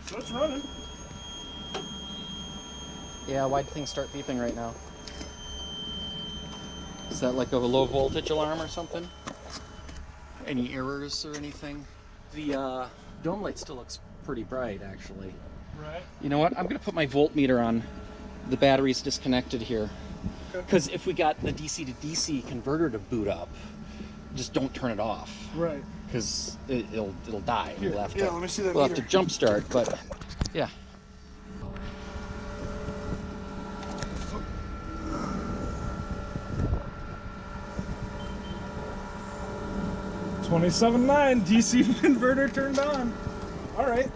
So it's running. Yeah, why'd things start beeping right now? Is that like a low voltage alarm or something? Any errors or anything? The dome light still looks pretty bright, actually. Right. You know what? I'm gonna put my voltmeter on. The battery's disconnected here. Because if we got the DC to DC converter to boot up, just don't turn it off. Right. Because it'll die. Here, We'll have to, let me see that we'll have meter. to jump start, but yeah. $27.9 DC converter turned on. All right.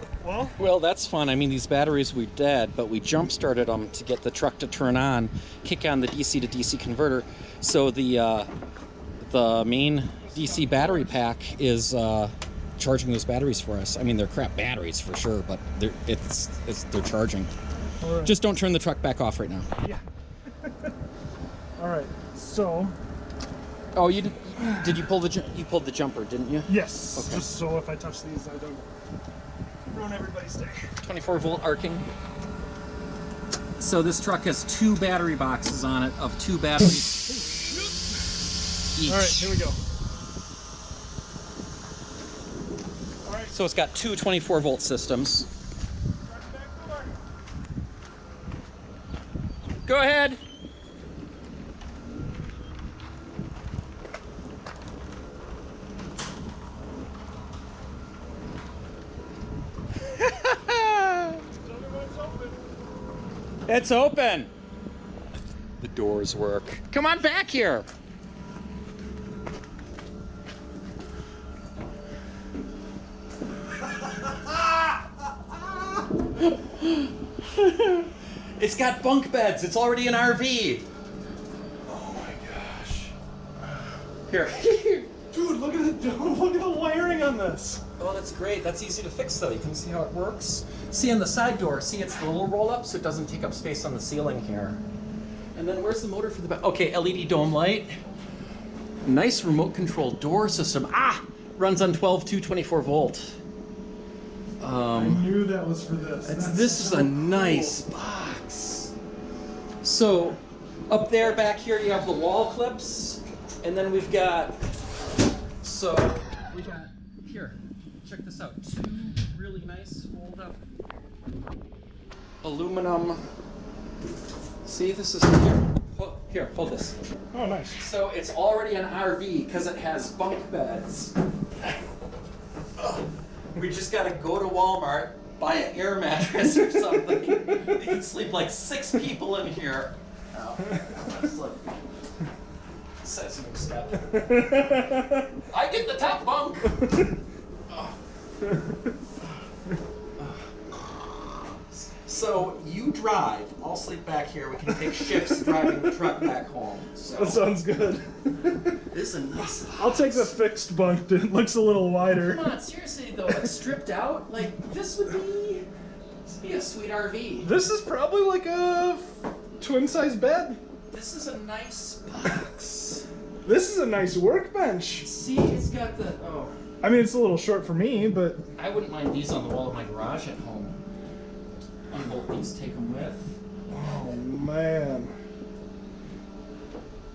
Well, that's fun. I mean, these batteries were dead, but we jump started them to get the truck to turn on, kick on the DC to DC converter. So the main DC battery pack is charging those batteries for us. I mean, they're crap batteries for sure, but they're charging. All right. Just don't turn the truck back off right now. Yeah. All right. So. Oh, you pulled the jumper, didn't you? Yes. Okay. Just so if I touch these, I don't ruin everybody's day. 24 volt arcing. So this truck has 2 battery boxes on it of 2 batteries each. All right, here we go. All right. So it's got 2 24 volt systems. Go ahead. It's open. The doors work. Come on back here. It's got bunk beds. It's already an RV. Oh my gosh. Here. Dude, look at the wiring on this. Oh, that's great. That's easy to fix, though. You can see how it works. See on the side door, see it's the little roll-up, so it doesn't take up space on the ceiling here. And then where's the motor for the back? Okay, LED dome light. Nice remote-controlled door system. Ah! Runs on 12-224 volt. I knew that was for this. This is a nice box. So, up there, back here, you have the wall clips, and then we've got. So we got here. Check this out. 2 really nice fold-up aluminum. See, this is here. Hold this. Oh, nice. So it's already an RV because it has bunk beds. We just gotta go to Walmart, buy an air mattress or something. You can sleep like 6 people in here. Oh, that's like Sesame step. I get the top bunk. So you drive. I'll sleep back here. We can take shifts driving the truck back home. So. That sounds good. This is a nice house. I'll take the fixed bunk. It looks a little wider. Come on, seriously though, like stripped out, like this would be a sweet RV. This is probably like a twin-size bed. This is a nice box. This is a nice workbench. See, it's got the I mean, it's a little short for me, but I wouldn't mind these on the wall of my garage at home. Unbolt these, take them with. oh man.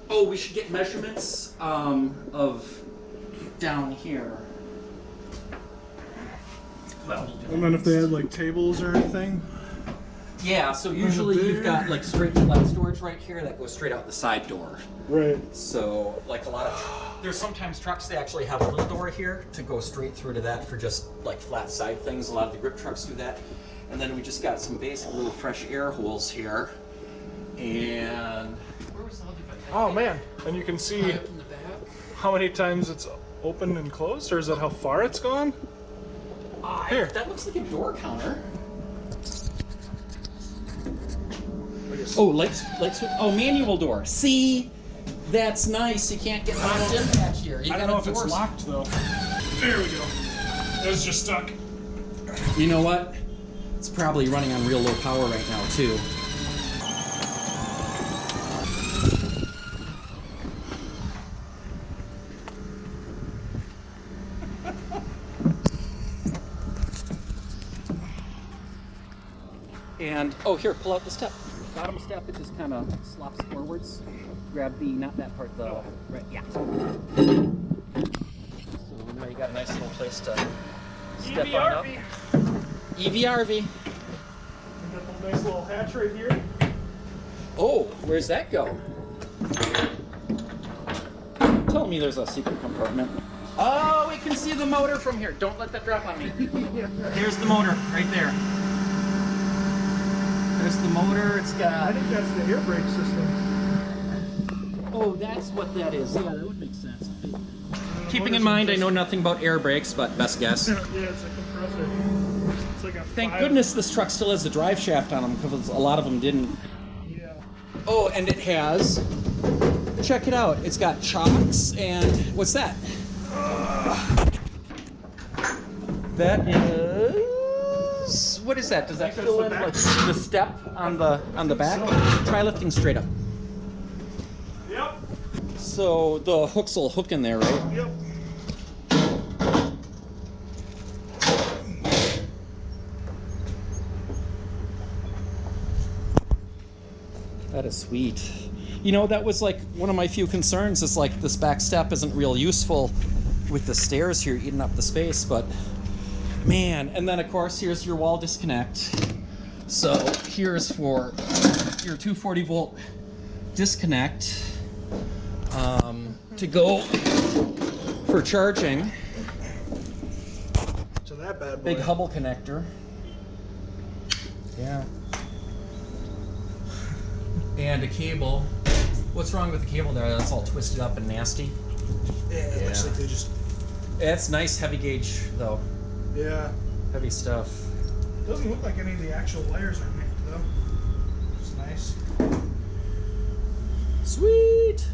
Oh, we should get measurements of down here. Well, we'll do And then if they had like tables or anything. yeah, so usually you've got like straight flat storage right here that goes straight out the side door. Right. So like a lot of, there's sometimes trucks they actually have a little door here to go straight through to that for just like flat side things. A lot of the grip trucks do that. And then we just got some basic little fresh air holes here. And where was the other bit? Oh man. And you can see Up in the back. how many times it's opened and closed, or is that how far it's gone? Here. That looks like a door counter. Oh, lights. Oh, manual door. See, that's nice. You can't get locked in back here. You I don't know if it's locked though. There we go. It was just stuck. You know what? It's probably running on real low power right now too. And, oh, here, pull out the step. Bottom step, it just kind of slops forwards. Grab the, not that part, the, right, yeah. So now you got a nice little place to step on up. EVRV. We got a nice little hatch right here. Oh, where's that go? Tell me there's a secret compartment. Oh, we can see the motor from here. Don't let that drop on me. There's the motor, right there. There's the motor. It's got... I think that's the air brake system. Oh, that's what that is. Yeah, that would make sense. Keeping in mind, I know nothing about air brakes, but best guess. Yeah, it's a compressor. It's like a Thank goodness this truck still has the drive shaft on them, because a lot of them didn't. Yeah. Oh, and it has... Check it out. It's got chocks and... What's that? That is... What is that? Does that fill in like the step on the back? Try lifting straight up. Yep. So the hooks will hook in there, right? Yep. That is sweet. You know, that was like one of my few concerns is like this back step isn't real useful with the stairs here eating up the space, but man, and then of course here's your wall disconnect. So here's for your 240 volt disconnect to go for charging. To that bad boy. Big Hubble connector. Yeah. And a cable. What's wrong with the cable there? That's all twisted up and nasty. Yeah, it looks like they just... It's nice heavy gauge though. Yeah. Heavy stuff. Doesn't look like any of the actual wires are nicked though. It's nice. Sweet!